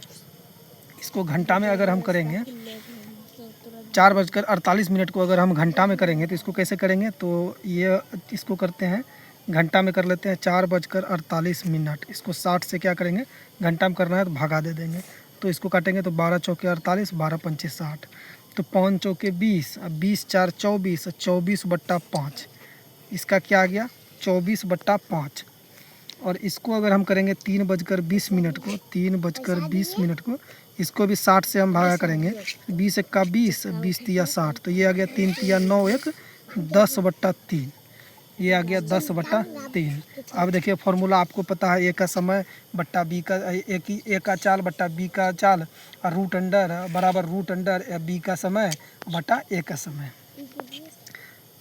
इसको घंटा में अगर हम करेंगे, 4:48 को अगर हम घंटा में करेंगे तो इसको कैसे करेंगे, तो ये इसको करते हैं घंटा में कर लेते हैं 4:48। इसको 60 से क्या करेंगे, घंटा में करना है तो भागा दे देंगे। तो इसको काटेंगे तो 12 चौके 48, 12 पंचे 60, तो 5 चौके 20, 20 4 24, 24/5। इसका क्या आ गया 24/5। और इसको अगर हम करेंगे 3:20 को, 3:20 को, इसको भी 60 से हम भागा करेंगे, 20 एक्का 20, 20 तिया 60, तो ये आ गया 3 तिया 9, 1 10/3, ये आ गया 10/3। अब देखिए फार्मूला आपको पता है, ए का समय बट्टा बी का, ए का चाल बट्टा बी का चाल, और रूट अंडर बराबर रूट अंडर बी का समय बट्टा ए का समय।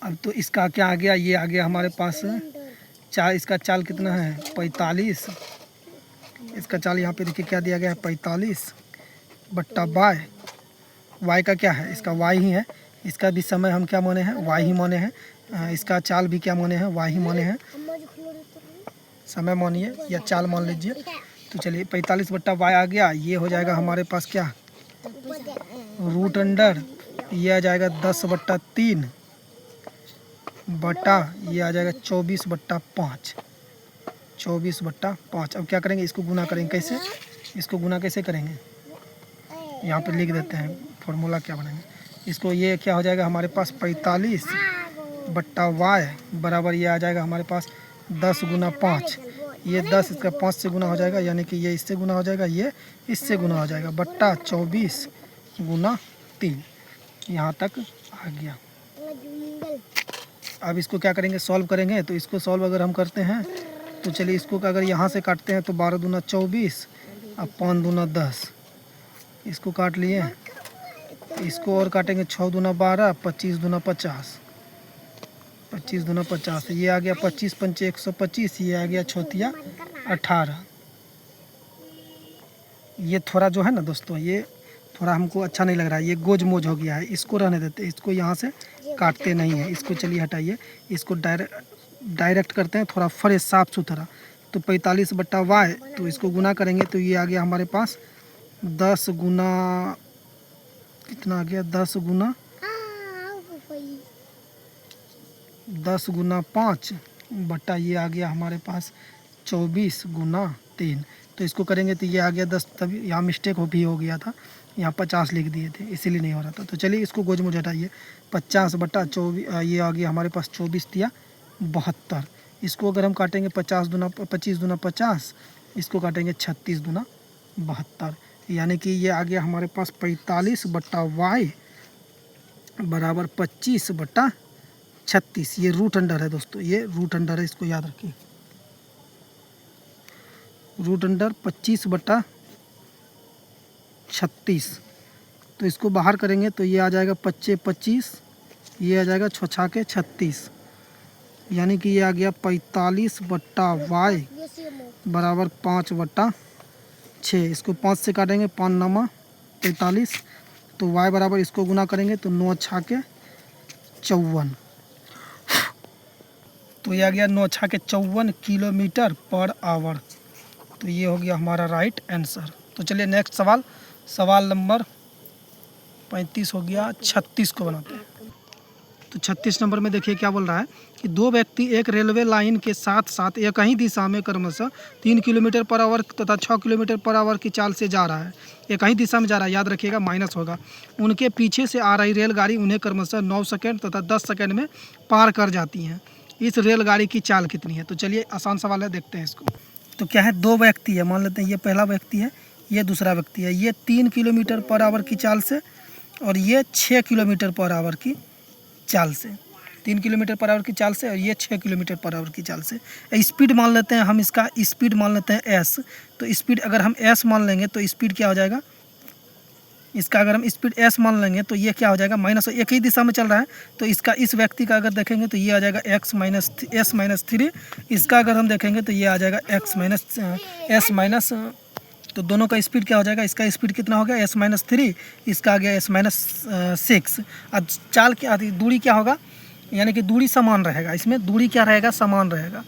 अब तो इसका क्या आ गया, ये आ गया हमारे पास चाल, इसका चाल कितना है 45, इसका चाल यहाँ पे देखिए क्या दिया गया है 45 बट्टा वाई का क्या है, इसका वाई ही है, इसका भी समय हम क्या माने हैं, वाई ही माने हैं, इसका चाल भी क्या माने हैं, वाई ही माने हैं। समय मानिए या चाल मान लीजिए। तो चलिए 45/वाई आ गया, ये हो जाएगा हमारे पास क्या रूट अंडर, ये आ जाएगा 10/3 बटा, ये आ जाएगा 24/5, 24/5। अब क्या करेंगे, इसको गुना करेंगे, कैसे, इसको गुना कैसे करेंगे, यहाँ पे लिख देते हैं फार्मूला क्या बनाएंगे। इसको ये क्या हो जाएगा हमारे पास 45 बट्टा वाई बराबर ये आ जाएगा हमारे पास 10 गुना 5। ये 10 इसका 5 से गुना हो जाएगा, यानी कि ये इससे गुना हो जाएगा, ये इससे गुना हो जाएगा, बट्टा 24 गुना 3। यहाँ तक आ गया। अब इसको क्या करेंगे, सॉल्व करेंगे। तो इसको सॉल्व अगर हम करते हैं तो चलिए इसको अगर यहाँ से काटते हैं तो 12 दूना 24 अब 5 दूना 10, इसको काट लिए। इसको और काटेंगे 6 दूना 12, 25 दूना 50, 25 दूना 50, ये आ गया 25 पंचे 125, ये आ गया छोतिया 18। ये थोड़ा जो है ना दोस्तों, ये थोड़ा हमको अच्छा नहीं लग रहा है, ये गोज मोज हो गया है, इसको रहने देते, इसको यहाँ से काटते नहीं है, इसको चलिए हटाइए, इसको डायरेक्ट करते हैं थोड़ा फ्रेश साफ़ सुथरा। तो 45 बट्टा वाई, तो इसको गुना करेंगे तो ये आ गया हमारे पास 10 गुना कितना आ गया, 10 गुना 5 बट्टा ये आ गया हमारे पास 24 गुना 3। तो इसको करेंगे तो ये आ गया 10, तभी यहाँ मिस्टेक भी हो गया था, यहाँ 50 लिख दिए थे इसीलिए नहीं हो रहा था। तो चलिए इसको गोज मुझे हटाइए, 50 बट्टा 24, ये आ गया हमारे पास 24 दिया 72। इसको अगर हम काटेंगे 25 दूना 50, इसको काटेंगे 36 दूना 72, यानी कि ये आ गया हमारे पास 45 बट्टा वाई बराबर 25 बट्टा 36। ये रूट अंडर है दोस्तों, ये रूट अंडर है, इसको याद रखिए, रूट अंडर 25 बट्टा 36। तो इसको बाहर करेंगे तो ये आ जाएगा 25 25, ये आ जाएगा 6 के 36, यानी कि ये आ गया 45 बट्टा वाई बराबर 5 बट्टा 6। इसको 5 से काटेंगे, 5 9 45, तो वाई बराबर इसको गुना करेंगे तो 9 6 के 54, तो ये आ गया 9 6 के 54 किलोमीटर पर आवर। तो ये हो गया हमारा राइट आंसर। तो चलिए नेक्स्ट सवाल, सवाल नंबर 35 हो गया, 36 को बनाते हैं। तो 36 नंबर में देखिए क्या बोल रहा है कि दो व्यक्ति एक रेलवे लाइन के साथ साथ एक ही दिशा में क्रमशः 3 किलोमीटर पर आवर तथा 6 किलोमीटर पर आवर की चाल से जा रहा है। एक ही दिशा में जा रहा है, याद रखिएगा, माइनस होगा। उनके पीछे से आ रही रेलगाड़ी उन्हें क्रमशः 9 सेकेंड तथा 10 सेकेंड में पार कर जाती हैं। इस रेलगाड़ी की चाल कितनी है? तो चलिए आसान सवाल है, देखते हैं इसको। तो क्या है, दो व्यक्ति है, मान लेते हैं ये पहला व्यक्ति है, ये दूसरा व्यक्ति है। ये 3 किलोमीटर पर आवर की चाल से और ये 6 किलोमीटर पर आवर की चाल से, 3 किलोमीटर पर आवर की चाल से और ये 6 किलोमीटर पर आवर की चाल से। स्पीड मान लेते हैं हम, इसका स्पीड मान लेते हैं एस। तो स्पीड अगर हम एस मान लेंगे तो स्पीड क्या हो जाएगा, इसका अगर हम स्पीड एस मान लेंगे तो ये क्या हो जाएगा, माइनस, एक ही दिशा में चल रहा है। तो इसका इस व्यक्ति का अगर देखेंगे तो ये आ जाएगा एक्स माइनस एस माइनस 3। इसका अगर हम देखेंगे तो ये आ जाएगा एक्स माइनस एस माइनस, तो दोनों का स्पीड क्या हो जाएगा, इसका स्पीड कितना हो गया एस माइनस 3, इसका आ गया एस माइनस 6। अब चाल क्या, दूरी क्या होगा, यानी कि दूरी समान रहेगा, इसमें दूरी क्या रहेगा, समान रहेगा।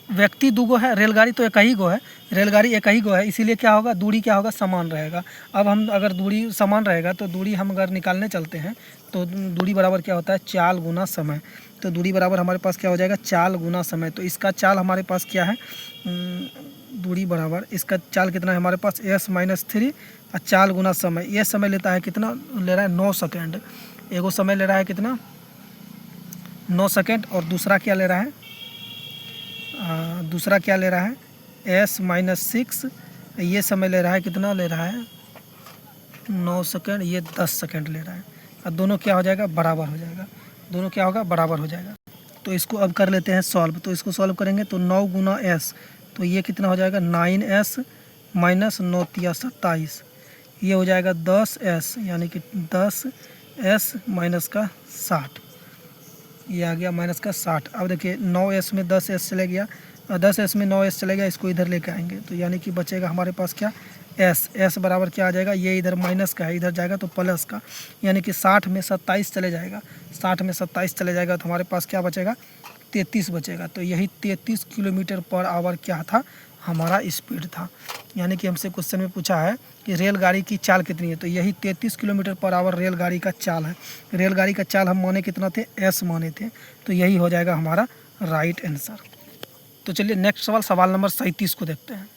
व्यक्ति दूगो है, रेलगाड़ी तो एक ही गो है, रेलगाड़ी एक ही गो है, इसीलिए क्या होगा, दूरी क्या होगा, समान रहेगा। अब हम अगर दूरी समान रहेगा तो दूरी हम अगर निकालने चलते हैं तो दूरी बराबर क्या होता है, चाल गुना समय। तो दूरी बराबर हमारे पास क्या हो जाएगा, चाल गुना समय। तो इसका चाल हमारे पास क्या है, दूरी बराबर इसका चाल कितना है हमारे पास एस माइनस 3 और चाल गुना समय। ये समय लेता है कितना, ले रहा है 9 सेकेंड। एगो समय ले रहा है कितना, 9 सेकेंड, और दूसरा क्या ले रहा है, दूसरा क्या ले रहा है एस माइनस 6। ये समय ले रहा है कितना, ले रहा है 9 सेकेंड, ये 10 सेकेंड ले रहा है। और दोनों क्या हो जाएगा, बराबर हो जाएगा, दोनों क्या होगा, बराबर हो जाएगा। तो इसको अब कर लेते हैं सॉल्व। तो इसको सॉल्व करेंगे तो 9 गुना एस, तो ये कितना हो जाएगा 9s माइनस 9 तिया 27, ये हो जाएगा 10s, यानी कि 10s माइनस का 60, ये आ गया माइनस का 60। अब देखिए 9s में 10s चले गया, 10s में 9s चले गया, इसको इधर लेके आएंगे तो यानी कि बचेगा हमारे पास क्या, s बराबर क्या आ जाएगा, ये इधर माइनस का है, इधर जाएगा तो प्लस का, यानी कि 60 में 27 चले जाएगा, 60 में 27 चले जाएगा तो हमारे पास क्या बचेगा, 33 बचेगा। तो यही 33 किलोमीटर पर आवर क्या था, हमारा स्पीड था। यानी कि हमसे क्वेश्चन में पूछा है कि रेलगाड़ी की चाल कितनी है, तो यही 33 किलोमीटर पर आवर रेलगाड़ी का चाल है। रेलगाड़ी का चाल हम माने कितना थे, एस माने थे, तो यही हो जाएगा हमारा राइट आंसर। तो चलिए नेक्स्ट सवाल, सवाल नंबर 37 को देखते हैं।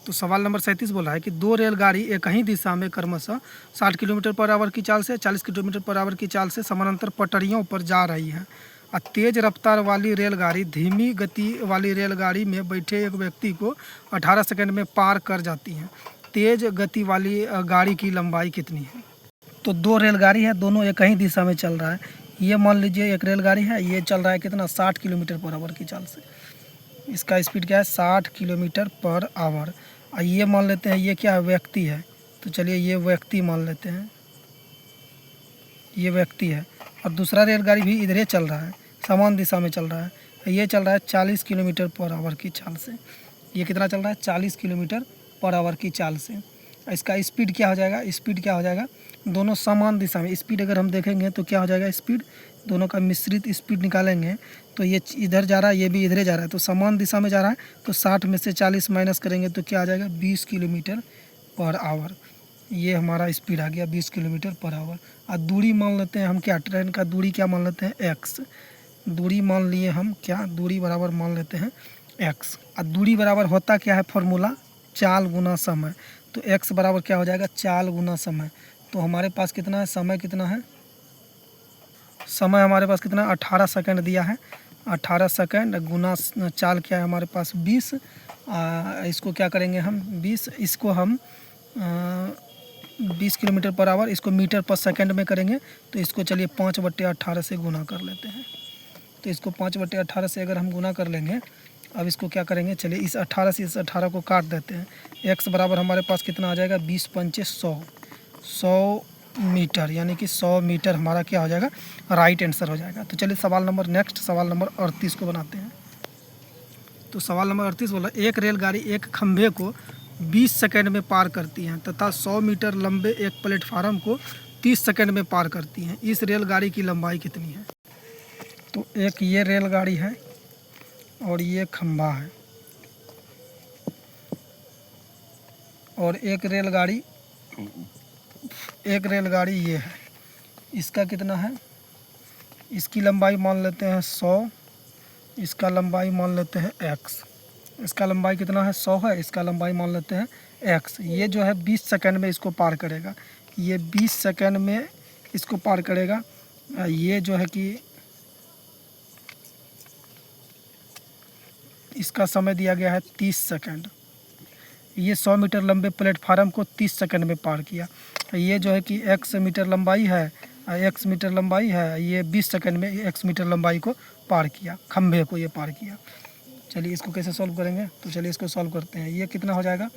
तो सवाल नंबर 37 बोला है कि दो रेलगाड़ी एक ही दिशा में क्रमशः 60 किलोमीटर पर आवर की चाल से 40 किलोमीटर पर आवर की चाल से समानांतर पटरियों पर जा रही हैं। तेज रफ्तार वाली रेलगाड़ी धीमी गति वाली रेलगाड़ी में बैठे एक व्यक्ति को 18 सेकंड में पार कर जाती हैं। तेज गति वाली गाड़ी की लंबाई कितनी है? तो दो रेलगाड़ी है, दोनों एक ही दिशा में चल रहा है। ये मान लीजिए एक रेलगाड़ी है, ये चल रहा है कितना 60 किलोमीटर पर आवर की चाल से। इसका स्पीड क्या है 60 किलोमीटर पर आवर। और ये मान लेते हैं ये क्या है व्यक्ति है, तो चलिए ये व्यक्ति मान लेते हैं, ये व्यक्ति है। और दूसरा रेलगाड़ी भी इधर ही चल रहा है, समान दिशा में चल रहा है। ये चल रहा है 40 किलोमीटर पर आवर की चाल से। ये कितना चल रहा है 40 किलोमीटर पर आवर की चाल से। इसका स्पीड क्या हो जाएगा, स्पीड क्या हो जाएगा, दोनों समान दिशा में स्पीड अगर हम देखेंगे तो क्या हो जाएगा, स्पीड दोनों का मिश्रित स्पीड निकालेंगे तो ये इधर जा रहा है, ये भी इधर जा रहा है, तो समान दिशा में जा रहा है। तो 60 में से 40 माइनस करेंगे तो क्या आ जाएगा 20 किलोमीटर पर आवर। ये हमारा स्पीड आ गया 20 किलोमीटर पर आवर। और दूरी मान लेते हैं हम क्या, ट्रेन का दूरी क्या मान लेते हैं एक्स। दूरी मान लिए हम क्या, दूरी बराबर मान लेते हैं एक्स। और दूरी बराबर होता क्या है फॉर्मूला, चाल गुना समय। तो एक्स बराबर क्या हो जाएगा चाल गुना समय। तो हमारे पास कितना है, समय कितना है, समय हमारे पास कितना 18 सेकंड दिया है। 18 सेकंड गुना चाल क्या है हमारे पास 20। इसको क्या करेंगे हम 20, इसको हम 20 किलोमीटर पर आवर, इसको मीटर पर सेकंड में करेंगे तो इसको चलिए 5/18 से गुना कर लेते हैं। तो इसको 5/18 से अगर हम गुना कर लेंगे, अब इसको क्या करेंगे, चलिए इस 18 से इस 18 को काट देते हैं। एक्स बराबर हमारे पास कितना आ जाएगा 20 पंचे 100 मीटर, यानी कि 100 मीटर हमारा क्या हो जाएगा राइट आंसर हो जाएगा। तो चलिए सवाल नंबर नेक्स्ट सवाल नंबर 38 को बनाते हैं। तो सवाल नंबर 38 बोला एक रेलगाड़ी एक खंभे को 20 सेकंड में पार करती हैं तथा 100 मीटर लंबे एक प्लेटफार्म को 30 सेकंड में पार करती हैं। इस रेलगाड़ी की लंबाई कितनी है? तो एक ये रेलगाड़ी है और ये खंभा है, और एक रेलगाड़ी ये है। इसका कितना है, इसकी लंबाई मान लेते हैं 100, इसका लंबाई मान लेते हैं x। इसका लंबाई कितना है 100 है, इसका लंबाई मान लेते हैं x। ये जो है 20 सेकंड में इसको पार करेगा, ये 20 सेकंड में इसको पार करेगा। ये जो है कि इसका समय दिया गया है 30 सेकंड। ये 100 मीटर लंबे प्लेटफार्म को 30 सेकंड में पार किया। ये जो है कि x मीटर लंबाई है, x मीटर लंबाई है, ये 20 सेकंड में x मीटर लंबाई को पार किया, खंभे को ये पार किया। चलिए इसको कैसे सॉल्व करेंगे, तो चलिए इसको सॉल्व करते हैं। ये कितना हो जाएगा,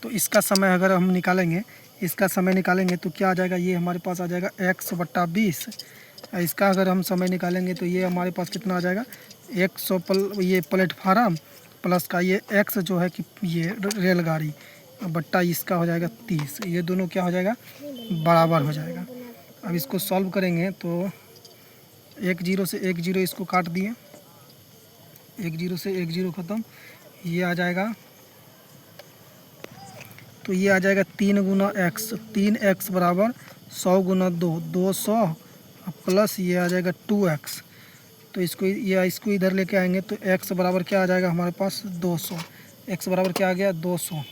तो इसका समय अगर हम निकालेंगे, इसका समय निकालेंगे तो क्या आ जाएगा, ये हमारे पास आ जाएगा x/20। इसका अगर हम समय निकालेंगे तो ये हमारे पास कितना आ जाएगा 100 ये प्लेटफार्म प्लस का ये x जो है कि ये रेलगाड़ी बट्टा इसका हो जाएगा 30। ये दोनों क्या हो जाएगा बराबर हो जाएगा। अब इसको सॉल्व करेंगे तो 1 0 से 1 0 इसको काट दिए, 1 0 से 1 0 ख़त्म। ये आ जाएगा, तो ये आ जाएगा 3 गुना x, 3x बराबर 100 गुना 2, 200 प्लस ये आ जाएगा 2x। तो इसको इधर लेके आएंगे तो x बराबर क्या आ जाएगा हमारे पास 200। x बराबर क्या आ गया 200।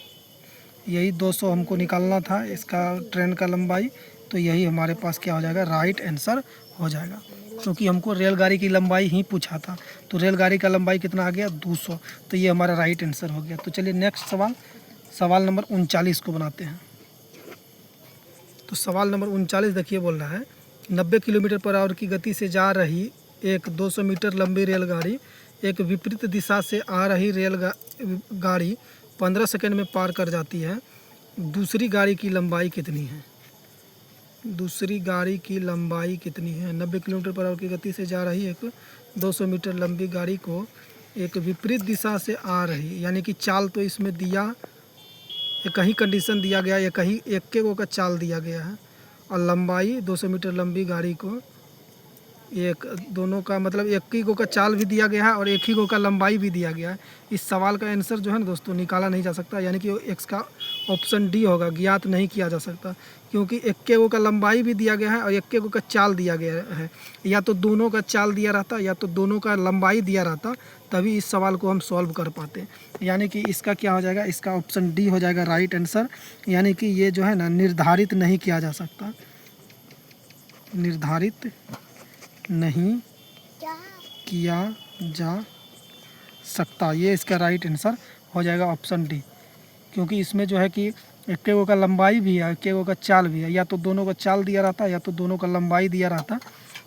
यही 200 हमको निकालना था इसका ट्रेन का लंबाई, तो यही हमारे पास क्या हो जाएगा राइट आंसर हो जाएगा, क्योंकि हमको रेलगाड़ी की लंबाई ही पूछा था। तो रेलगाड़ी का लंबाई कितना आ गया 200, तो ये हमारा राइट आंसर हो गया। तो चलिए नेक्स्ट सवाल नंबर 39 को बनाते हैं। तो सवाल नंबर 39 देखिए बोल रहा है 90 किलोमीटर पर आवर की गति से जा रही एक 200 मीटर लंबी रेलगाड़ी एक विपरीत दिशा से आ रही रेलगाड़ी 15 सेकंड में पार कर जाती है। दूसरी गाड़ी की लंबाई कितनी है? दूसरी गाड़ी की लंबाई कितनी है? 90 किलोमीटर पर आवर की गति से जा रही एक 200 मीटर लंबी गाड़ी को एक विपरीत दिशा से आ रही, यानी कि चाल तो इसमें दिया, एक ही कंडीशन दिया गया, एक ही एक का चाल दिया गया है, और लंबाई 200 मीटर लंबी गाड़ी को एक दोनों का मतलब एक ही गो का चाल भी दिया गया है और एक ही गो का लंबाई भी दिया गया है। इस सवाल का आंसर जो है ना दोस्तों निकाला नहीं जा सकता, यानी कि एक्स का ऑप्शन डी होगा, ज्ञात नहीं किया जा सकता, क्योंकि एक गो का लंबाई भी दिया गया है और एक गो का चाल दिया गया है। या तो दोनों का चाल दिया रहता या तो दोनों का लंबाई दिया रहता तभी इस सवाल को हम सॉल्व कर पाते हैं। यानी कि इसका क्या हो जाएगा, इसका ऑप्शन डी हो जाएगा राइट आंसर। यानी कि ये जो है ना निर्धारित नहीं किया जा सकता, निर्धारित नहीं किया जा सकता, ये इसका राइट आंसर हो जाएगा ऑप्शन डी। क्योंकि इसमें जो है कि एक गो का लंबाई भी है, एक गो का चाल भी है, या तो दोनों का चाल दिया रहता या तो दोनों का लंबाई दिया रहता,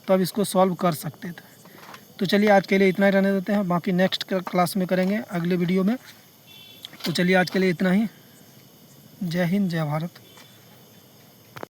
तो अब इसको सॉल्व कर सकते थे। तो चलिए आज के लिए इतना ही रहने देते हैं, बाकी नेक्स्ट क्लास में करेंगे अगले वीडियो में। तो चलिए आज के लिए इतना ही। जय हिंद, जय भारत।